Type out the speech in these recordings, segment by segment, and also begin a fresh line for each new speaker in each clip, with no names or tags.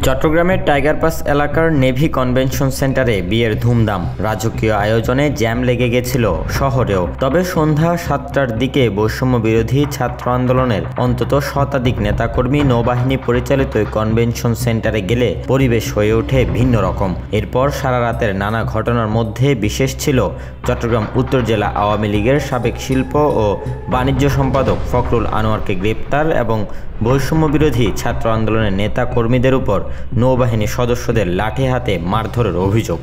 চট্টগ্রামের tiger pass এলাকার navy convention সেন্টারে বিয়ের ধুমধাম, রাজকীয় আয়োজনে জ্যাম লেগে গেছিল শহরেও। তবে সন্ধ্যা 7টার দিকে বৈষম্য বিরোধী ছাত্র আন্দোলনের অন্তত শতাধিক নেতাকর্মী নৌবাহিনী পরিচালিত কনভেনশন সেন্টারে গেলে পরিবেশ হয়ে ওঠে ভিন্ন রকম। এরপর সারা রাতের নানা ঘটনার মধ্যে বিশেষ ছিল চট্টগ্রাম উত্তর জেলা আওয়ামী লীগের সাবেক শিল্প ও বাণিজ্য সম্পাদক ফখরুল আনোয়ারকে গ্রেপ্তার এবং বৈষম্য বিরোধী ছাত্র আন্দোলনের নেতা কর্মীদের উপর নৌবাহিনী সদস্যদের লাঠি হাতে মারধরের অভিযোগ।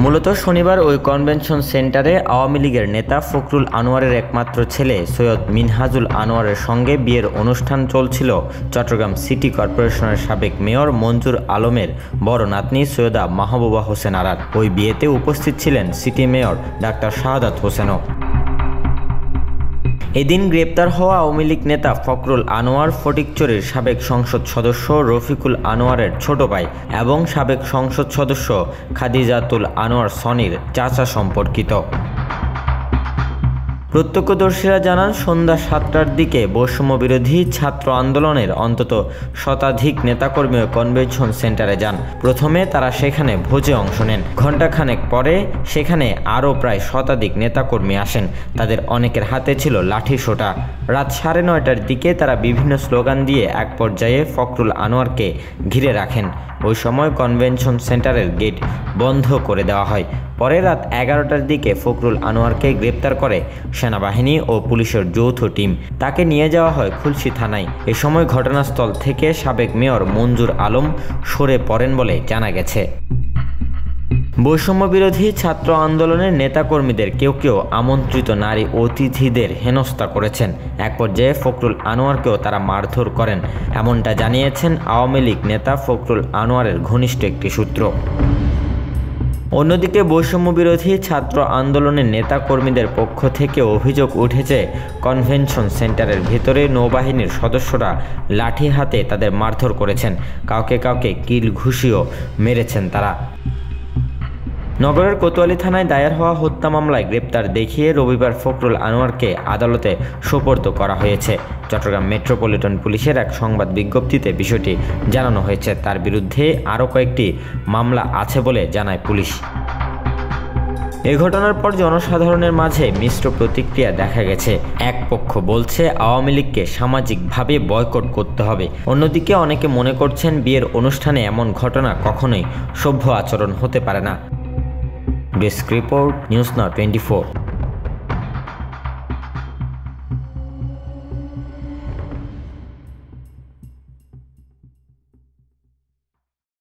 মূলত শনিবার ওই কনভেনশন সেন্টারে আওয়ামী লীগের নেতা ফখরুল আনোয়ারের একমাত্র ছেলে সৈয়দ মিনহাজুল আনোয়ারের সঙ্গে বিয়ের অনুষ্ঠান চলছিল চট্টগ্রাম সিটি কর্পোরেশনের সাবেক মেয়র মঞ্জুর আলমের বড় নাতনি সৈয়দা মাহবুবা হোসেন আরার। ওই বিয়েতে উপস্থিত ছিলেন সিটি মেয়র ডাক্তার শাহাদাত হোসেনও। এদিন গ্রেপ্তার হওয়া আওয়ামী লীগ নেতা ফখরুল আনোয়ার ফটিকছড়ির সাবেক সংসদ সদস্য রফিকুল আনোয়ারের ছোট ভাই এবং সাবেক সংসদ সদস্য খাদিজাতুল আনোয়ার সনির চাচা সম্পর্কিত। প্রত্যক্ষদর্শীরা জানান, সন্ধ্যা 7টার দিকে বৈষম্য বিরোধী ছাত্র আন্দোলনের অন্তত শতাধিক নেতাকর্মী কনভেনশন সেন্টারে যান। প্রথমে তারা সেখানে ভোজে অংশ নেন। ঘণ্টাখানেক পরে সেখানে আরও প্রায় শতাধিক নেতাকর্মী আসেন। তাদের অনেকের হাতে ছিল লাঠি সোঁটা। রাত 9:30টার দিকে তারা বিভিন্ন স্লোগান দিয়ে এক পর্যায়ে ফখরুল আনোয়ারকে ঘিরে রাখেন। ওই সময় কনভেনশন সেন্টারের গেট বন্ধ করে দেওয়া হয়। পরে রাত 11টার দিকে ফখরুল আনোয়ারকে গ্রেপ্তার করে সেনাবাহিনী ও পুলিশের যৌথ টিম। তাকে নিয়ে যাওয়া হয় খুলশী থানায়। এ সময় ঘটনাস্থল থেকে সাবেক মেয়র মঞ্জুর আলম সরে পড়েন বলে জানা গেছে। বৈষম্য বিরোধী ছাত্র আন্দোলনের নেতাকর্মীদের কেউ কেউ আমন্ত্রিত নারী অতিথিদের হেনস্থা করেছেন। এক পর্যায়ে ফখরুল আনোয়ারকেও তারা মারধর করেন, এমনটা জানিয়েছেন আওয়ামী লীগ নেতা ফখরুল আনোয়ারের ঘনিষ্ঠ একটি সূত্র। অন্যদিকে বৈষম্য বিরোধী ছাত্র আন্দোলনের নেতাকর্মীদের পক্ষ থেকে অভিযোগ উঠেছে, কনভেনশন সেন্টারের ভেতরে নৌবাহিনীর সদস্যরা লাঠি হাতে তাদের মারধর করেছেন। কাউকে কাউকে কিল ঘুষিও মেরেছেন তারা। নগরের কোতোয়ালি থানায় দায়ের হওয়া হত্যা মামলায় গ্রেপ্তার দেখিয়ে রবিবার ফখরুল আনোয়ারকে আদালতে সোপর্দ করা হয়েছে। চট্টগ্রাম মেট্রোপলিটন পুলিশের এক সংবাদ বিজ্ঞপ্তিতে বিষয়টি জানানো হয়েছে। তার বিরুদ্ধে আরও কয়েকটি মামলা আছে বলে জানায় পুলিশ। এ ঘটনার পর জনসাধারণের মাঝে মিশ্র প্রতিক্রিয়া দেখা গেছে। এক পক্ষ বলছে আওয়ামী লীগকে সামাজিকভাবে বয়কট করতে হবে, অন্যদিকে অনেকে মনে করছেন বিয়ের অনুষ্ঠানে এমন ঘটনা কখনোই সভ্য আচরণ হতে পারে না। Desk report, news now 24।